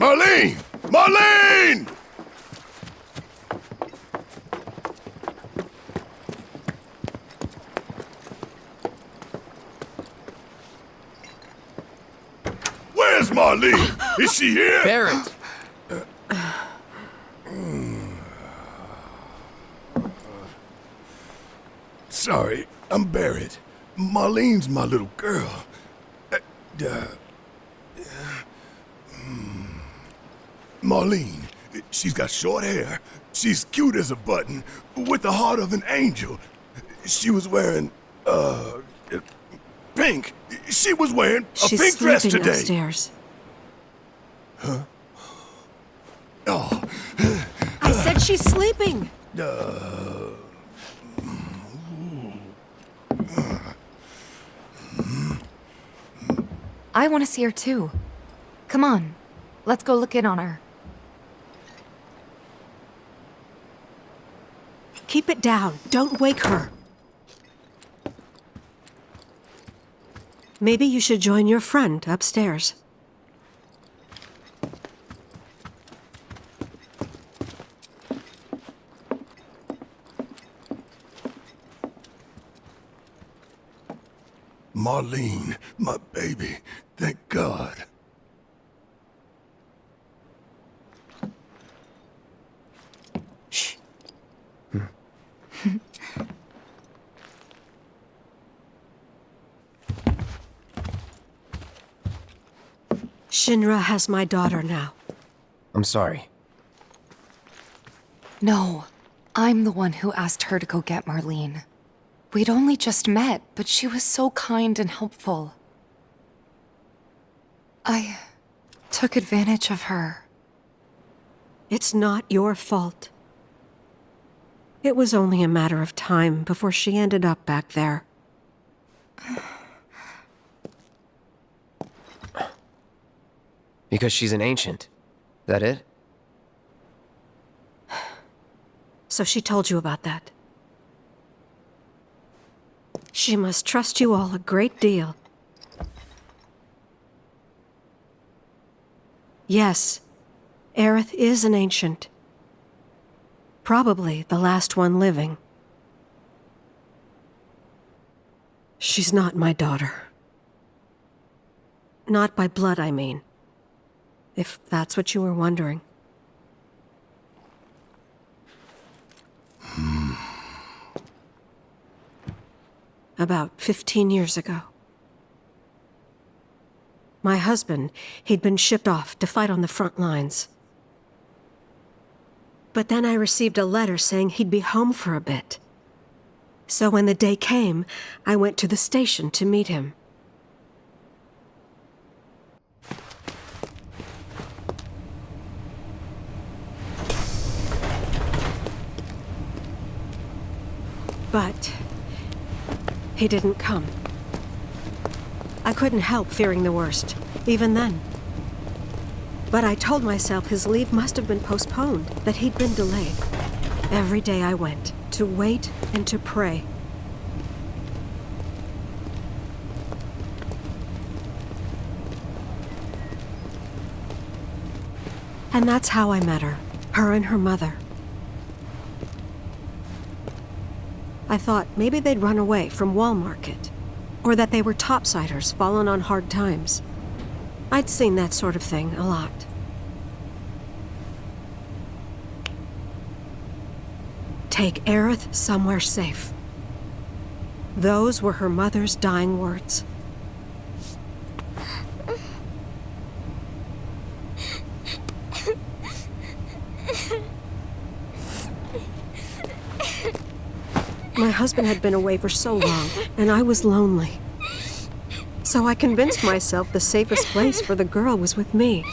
Marlene! Marlene! Where's Marlene? Is she here? Barrett! Sorry, I'm Barrett. Marlene's my little girl. Marlene, she's got short hair. She's cute as a button, with the heart of an angel. She was wearing, pink. She was wearing a pink dress today. She's sleeping upstairs. Huh? Oh. I said she's sleeping! I want to see her too. Come on, let's go look in on her. Keep it down. Don't wake her. Maybe you should join your friend upstairs. Marlene, my baby. Thank God. Shh. Shinra has my daughter now. I'm sorry. No, I'm the one who asked her to go get Marlene. We'd only just met, but she was so kind and helpful. I took advantage of her. It's not your fault. It was only a matter of time before she ended up back there. Because she's an ancient. That it? So she told you about that. She must trust you all a great deal. Yes, Aerith is an ancient. Probably the last one living. She's not my daughter. Not by blood, I mean. If that's what you were wondering. About 15 years ago. My husband, he'd been shipped off to fight on the front lines. But then I received a letter saying he'd be home for a bit. So when the day came, I went to the station to meet him. But he didn't come. I couldn't help fearing the worst, even then. But I told myself his leave must have been postponed, that he'd been delayed. Every day I went, to wait and to pray. And that's how I met her and her mother. I thought maybe they'd run away from Wall Market, or that they were topsiders fallen on hard times. I'd seen that sort of thing a lot. Take Aerith somewhere safe. Those were her mother's dying words. My husband had been away for so long, and I was lonely. So I convinced myself the safest place for the girl was with me.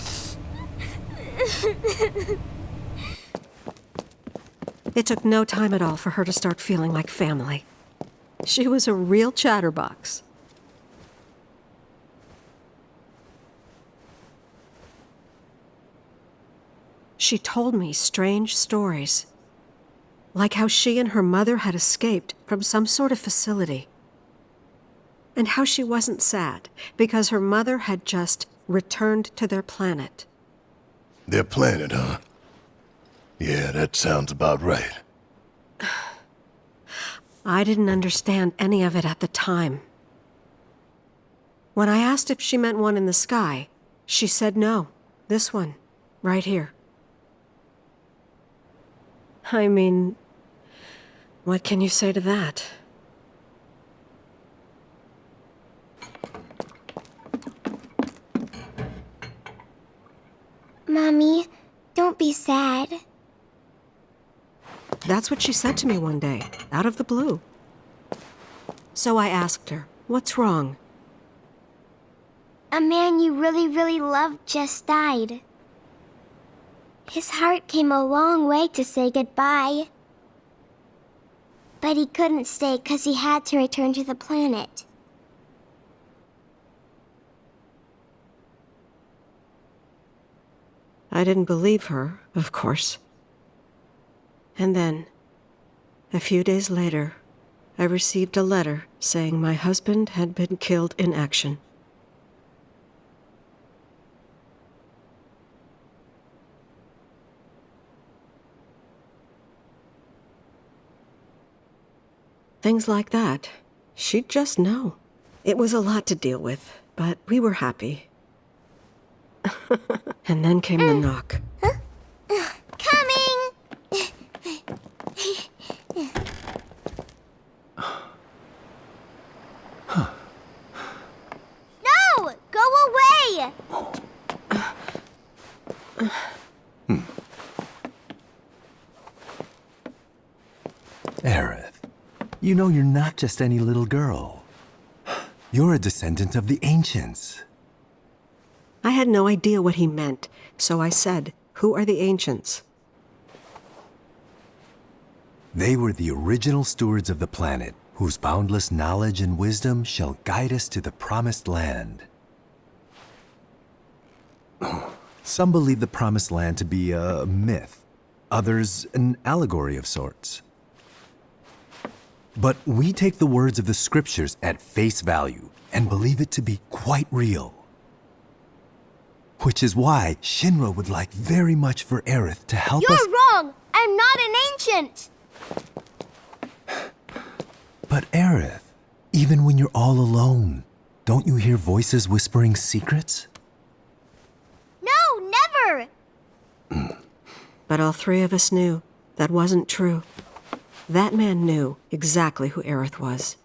It took no time at all for her to start feeling like family. She was a real chatterbox. She told me strange stories. Like how she and her mother had escaped from some sort of facility. And how she wasn't sad because her mother had just returned to their planet. Their planet, huh? Yeah, that sounds about right. I didn't understand any of it at the time. When I asked if she meant one in the sky, she said no. This one, right here. I mean, what can you say to that? Mommy, don't be sad. That's what she said to me one day, out of the blue. So I asked her, what's wrong? A man you really, really loved just died. His heart came a long way to say goodbye. But he couldn't stay because he had to return to the planet. I didn't believe her, of course. And then, a few days later, I received a letter saying my husband had been killed in action. Things like that, she'd just know. It was a lot to deal with, but we were happy. And then came the knock. Coming! No! Go away! Aerith, you know you're not just any little girl. You're a descendant of the ancients. I had no idea what he meant, so I said, "Who are the ancients?" They were the original stewards of the planet, whose boundless knowledge and wisdom shall guide us to the promised land. Some believe the promised land to be a myth, others an allegory of sorts. But we take the words of the scriptures at face value and believe it to be quite real. Which is why Shinra would like very much for Aerith to help us— You're wrong! I'm not an ancient! But Aerith, even when you're all alone, don't you hear voices whispering secrets? No, never! But all three of us knew that wasn't true. That man knew exactly who Aerith was,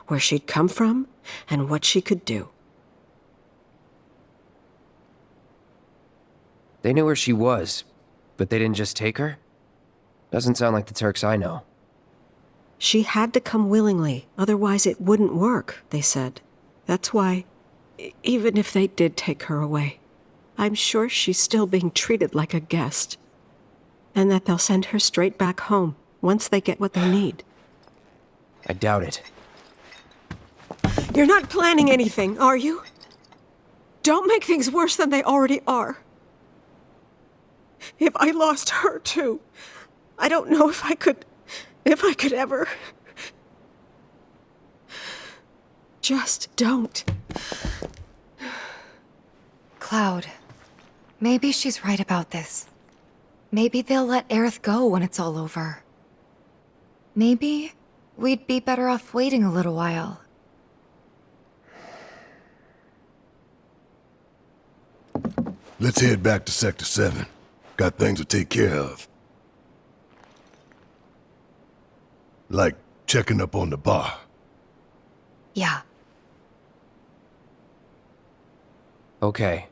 where she'd come from, and what she could do. They knew where she was, but they didn't just take her? Doesn't sound like the Turks I know. She had to come willingly, otherwise it wouldn't work, they said. That's why, even if they did take her away, I'm sure she's still being treated like a guest. And that they'll send her straight back home once they get what they need. I doubt it. You're not planning anything, are you? Don't make things worse than they already are. If I lost her too, I don't know if I could ever. Just don't. Cloud, maybe she's right about this. Maybe they'll let Aerith go when it's all over. Maybe we'd be better off waiting a little while. Let's head back to Sector 7. Got things to take care of. Like checking up on the bar. Yeah. Okay.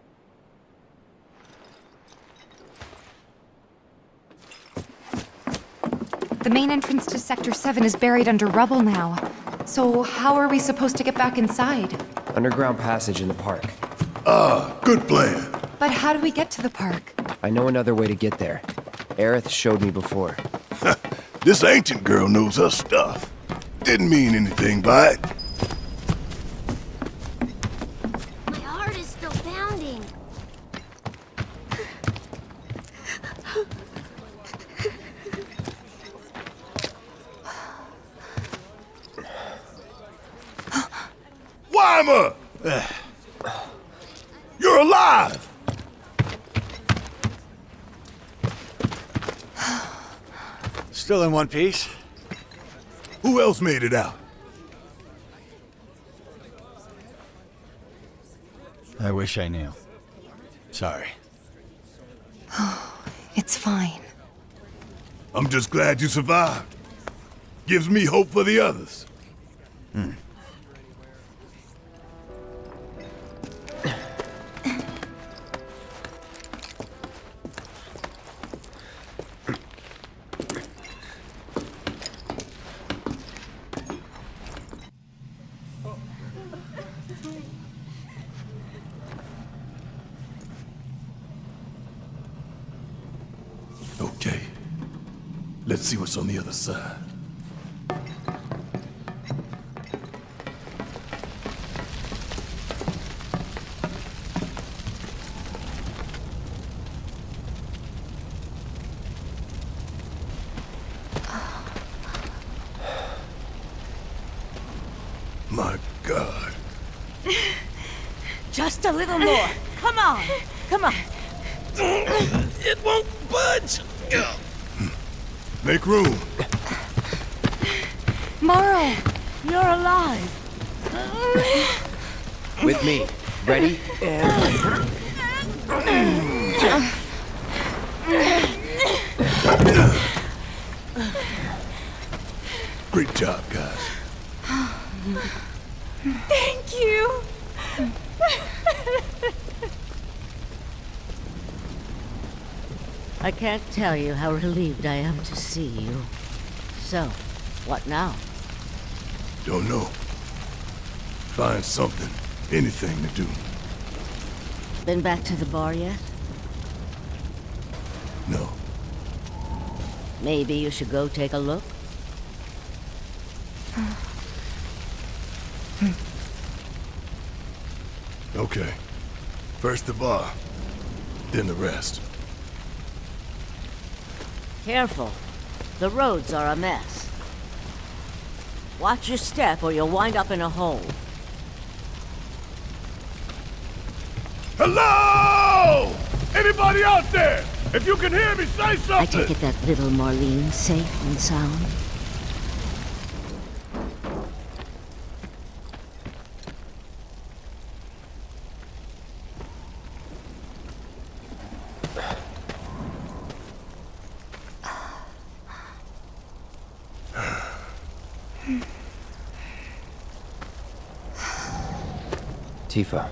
The main entrance to Sector 7 is buried under rubble now. So how are we supposed to get back inside? Underground passage in the park. Good plan. But how do we get to the park? I know another way to get there. Aerith showed me before. This ancient girl knows her stuff. Didn't mean anything by it. My heart is still pounding. Wymer! You're alive! Still in one piece. Who else made it out? I wish I knew. Sorry. It's fine. I'm just glad you survived. Gives me hope for the others. Okay. Let's see what's on the other side. My God. Just a little more. Come on. Come on. It won't budge. Make room. Morrow! You're alive. With me. Ready? And... Great job, guys. Thank you. I can't tell you how relieved I am to see you. So, what now? Don't know. Find something, anything to do. Been back to the bar yet? No. Maybe you should go take a look? Okay. First the bar, then the rest. Careful. The roads are a mess. Watch your step or you'll wind up in a hole. Hello! Anybody out there? If you can hear me, say something! I take it that little Marlene safe and sound? Tifa.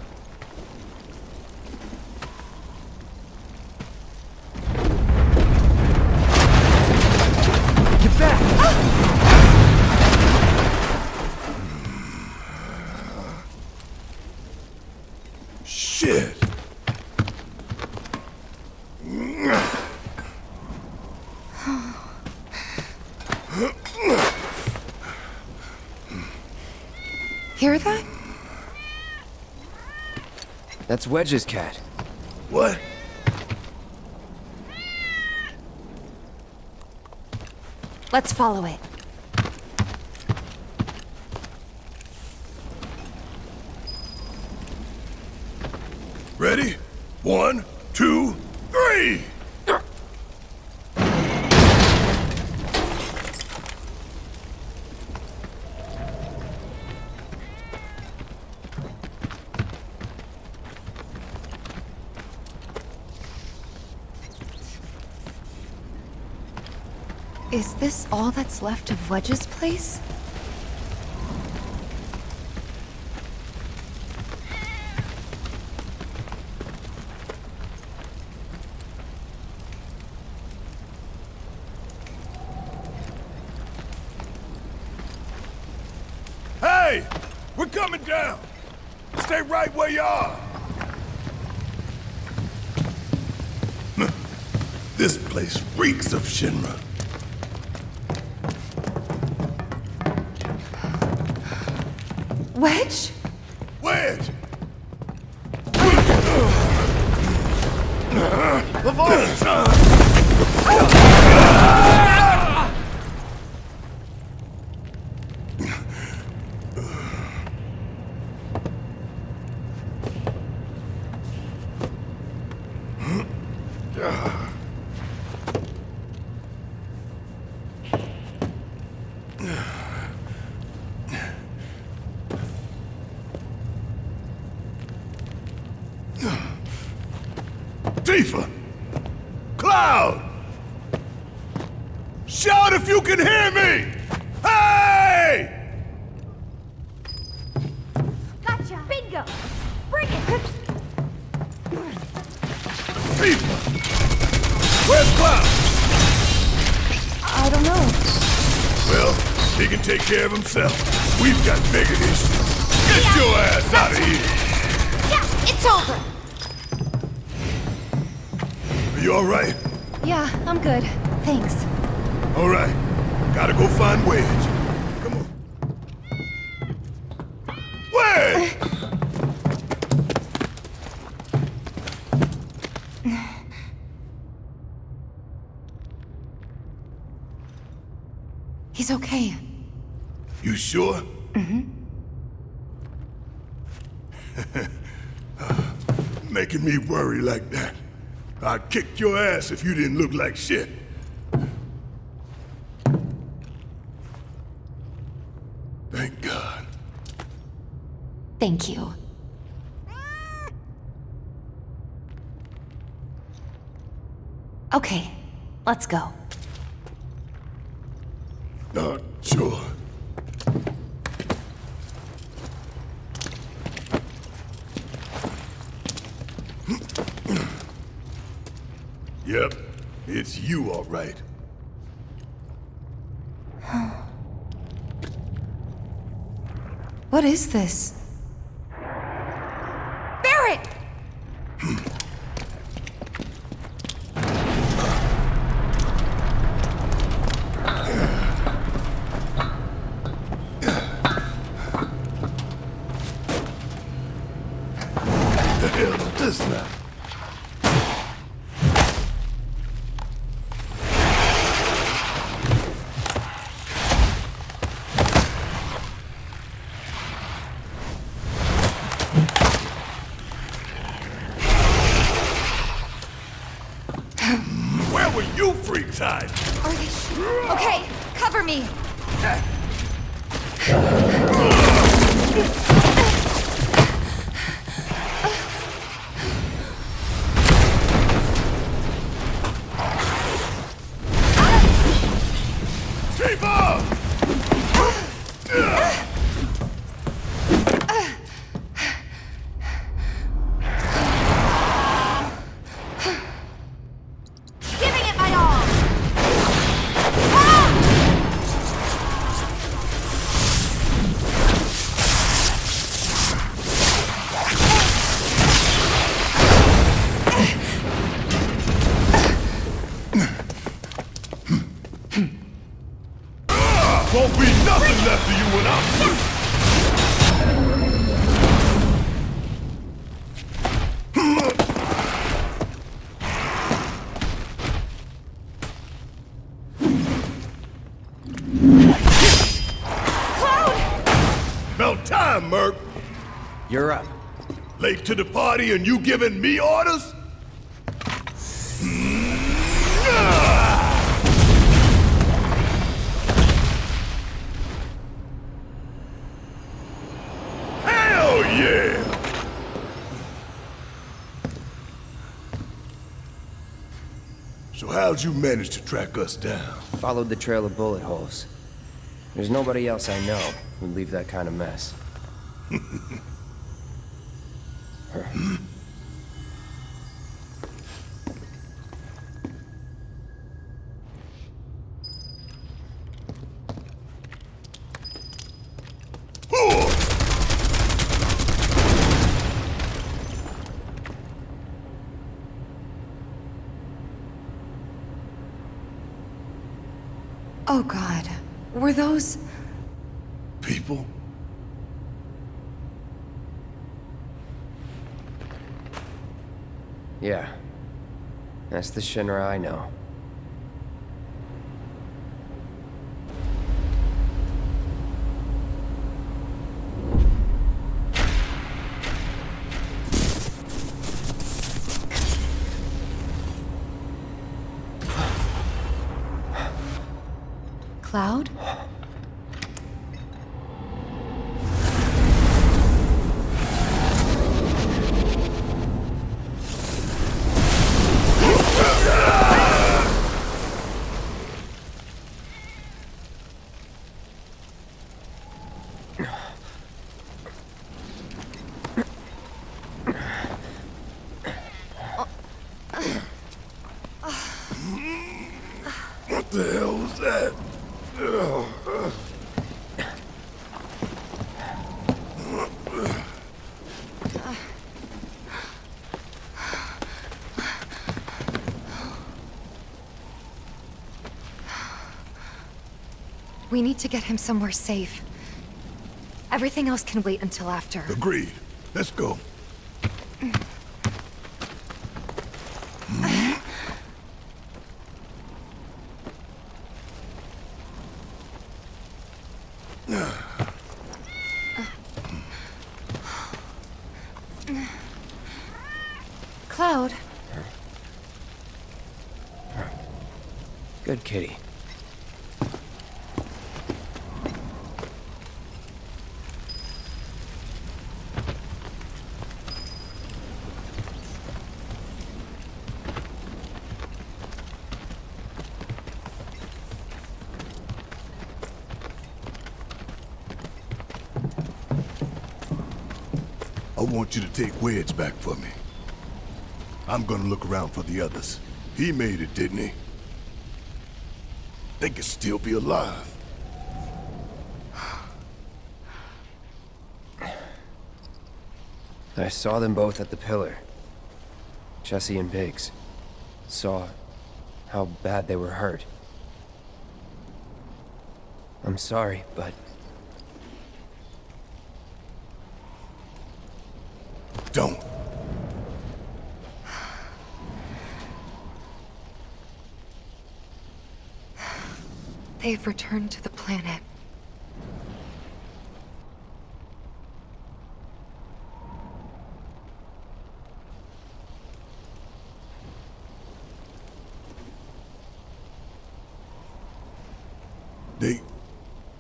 Get back! Shit! Hear that? That's Wedge's cat. What? Let's follow it. Ready? 1, 2, 3! Is this all that's left of Wedge's place? Hey! We're coming down! Stay right where you are! This place reeks of Shinra. Wedge? Wedge! Cloud! Shout if you can hear me! Hey! Gotcha! Bingo! Bring it! People! Where's Cloud? I don't know. Well, he can take care of himself. We've got bigger issues. Get your ass out of here! Yeah, it's over! Are you alright? Yeah, I'm good. Thanks. Alright. Gotta go find Wedge. Come on. Wedge! He's okay. You sure? Making me worry like that. I'd kick your ass if you didn't look like shit. Thank God. Thank you. Okay, let's go. Not sure. Yep, it's you, all right. What is this? Barrett! The hell is this now? Where were you freaks hiding? Are they okay, cover me! Keep up! Giving it my all! Won't be nothing left of you when I'm through. About time, Merc. You're up. Late to the party and you giving me orders? Hell yeah! So how'd you manage to track us down? Followed the trail of bullet holes. There's nobody else I know who'd leave that kind of mess. Oh god, were those... People? Yeah. That's the Shinra I know. Cloud? The hell was that? We need to get him somewhere safe. Everything else can wait until after. Agreed. Let's go. Cloud. Good kitty. I want you to take Wedge back for me. I'm gonna look around for the others. He made it, didn't he? They could still be alive. I saw them both at the pillar. Jesse and Biggs. Saw how bad they were hurt. I'm sorry, but... Don't. They've returned to the planet.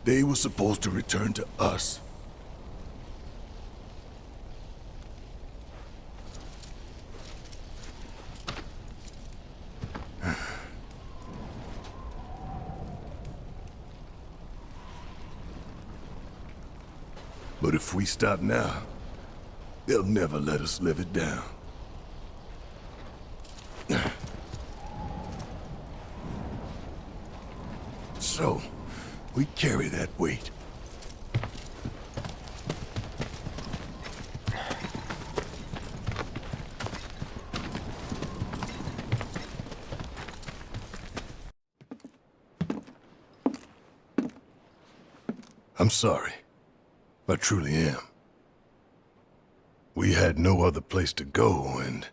They were supposed to return to us. But if we stop now, they'll never let us live it down. So, we carry that weight. I'm sorry. I truly am. We had no other place to go, and...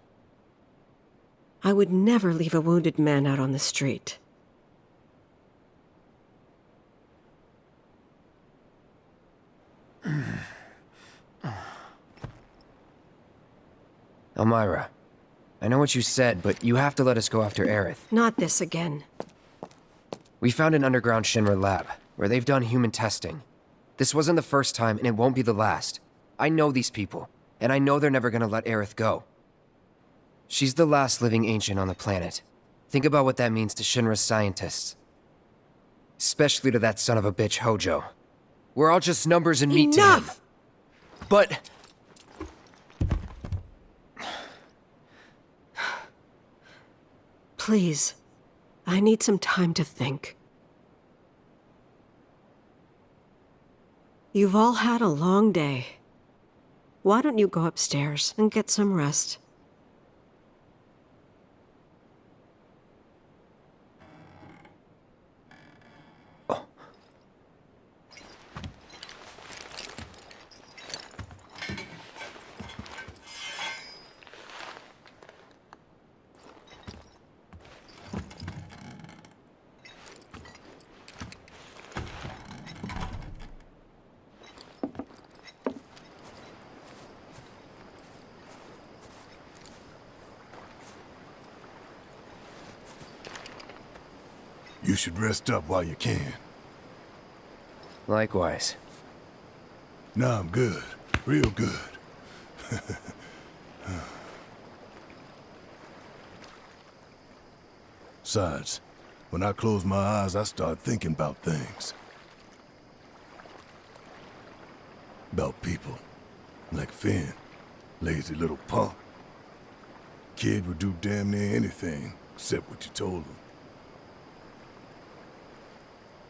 I would never leave a wounded man out on the street. Elmira, I know what you said, but you have to let us go after Aerith. Not this again. We found an underground Shinra lab, where they've done human testing. This wasn't the first time, and it won't be the last. I know these people, and I know they're never gonna let Aerith go. She's the last living ancient on the planet. Think about what that means to Shinra's scientists. Especially to that son of a bitch Hojo. We're all just numbers and meat to him. Enough! But... Please, I need some time to think. You've all had a long day. Why don't you go upstairs and get some rest? You should rest up while you can. Likewise. Nah, I'm good. Real good. Besides, when I close my eyes, I start thinking about things. About people. Like Finn. Lazy little punk. Kid would do damn near anything, except what you told him.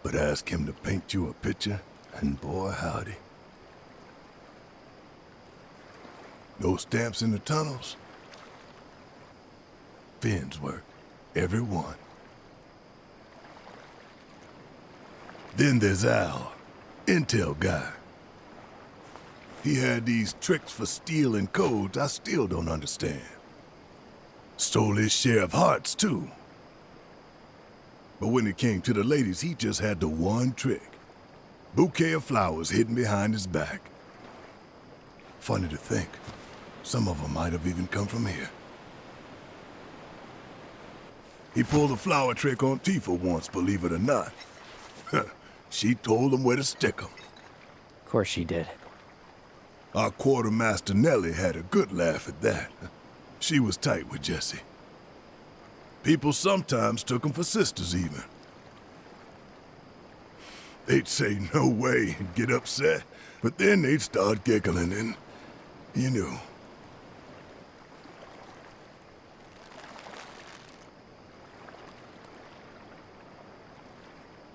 but ask him to paint you a picture, and boy howdy. No stamps in the tunnels? Finn's work. Every one. Then there's Al, intel guy. He had these tricks for stealing codes I still don't understand. Stole his share of hearts, too. But when it came to the ladies, he just had the one trick. Bouquet of flowers hidden behind his back. Funny to think, some of them might have even come from here. He pulled a flower trick on Tifa once, believe it or not. She told him where to stick 'em. Of course she did. Our quartermaster Nellie had a good laugh at that. She was tight with Jessie. People sometimes took them for sisters, even. They'd say no way and get upset, but then they'd start giggling and, you know.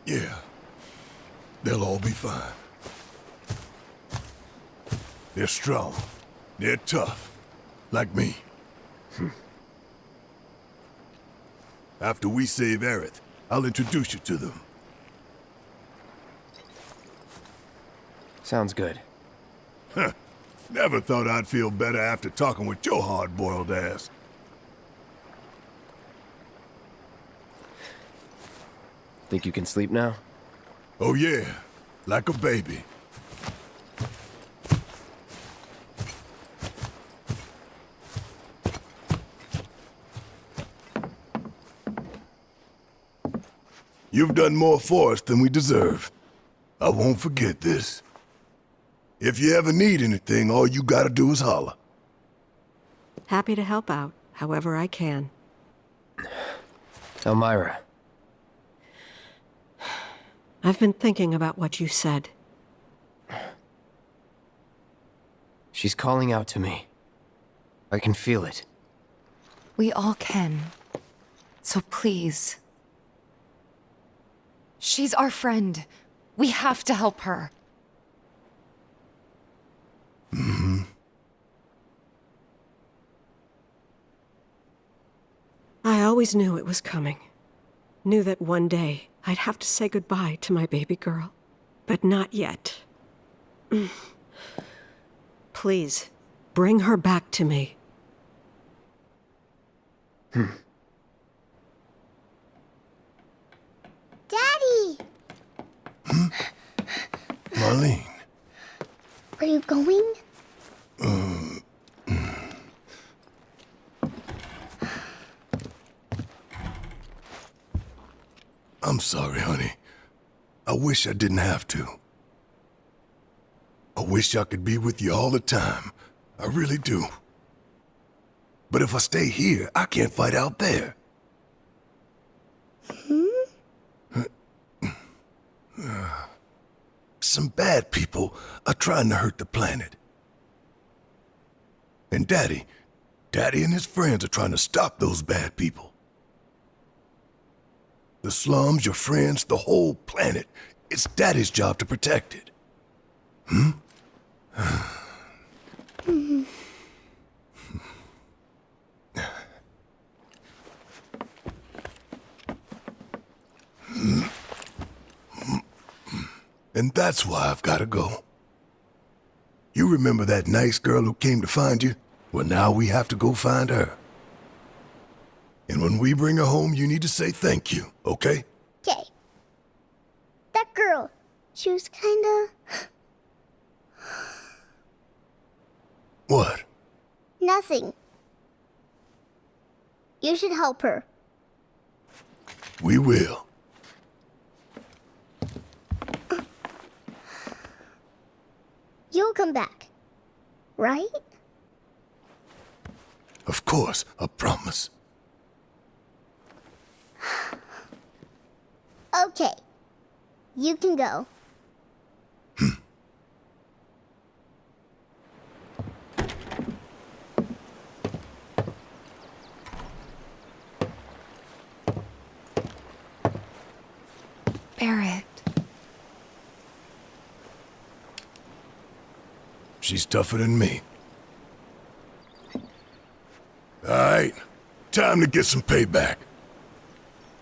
Yeah, they'll all be fine. They're strong. They're tough. Like me. After we save Aerith, I'll introduce you to them. Sounds good. Huh. Never thought I'd feel better after talking with your hard-boiled ass. Think you can sleep now? Oh yeah, like a baby. You've done more for us than we deserve. I won't forget this. If you ever need anything, all you gotta do is holler. Happy to help out, however I can. Elmira. I've been thinking about what you said. She's calling out to me. I can feel it. We all can. So please. She's our friend. We have to help her. I always knew it was coming. Knew that one day I'd have to say goodbye to my baby girl. But not yet. Please, bring her back to me. Daddy! Marlene. Are you going? I'm sorry, honey. I wish I didn't have to. I wish I could be with you all the time. I really do. But if I stay here, I can't fight out there. Some bad people are trying to hurt the planet. And Daddy and his friends are trying to stop those bad people. The slums, your friends, the whole planet. It's Daddy's job to protect it. And that's why I've got to go. You remember that nice girl who came to find you? Well, now we have to go find her. And when we bring her home, you need to say thank you, okay? Okay. That girl, she was kinda... What? nothing. You should help her. We will. You'll come back, right? Of course, I promise. Okay. You can go. Barrett. she's tougher than me. Alright, time to get some payback.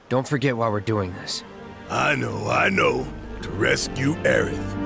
Don't forget why we're doing this. I know. To rescue Aerith.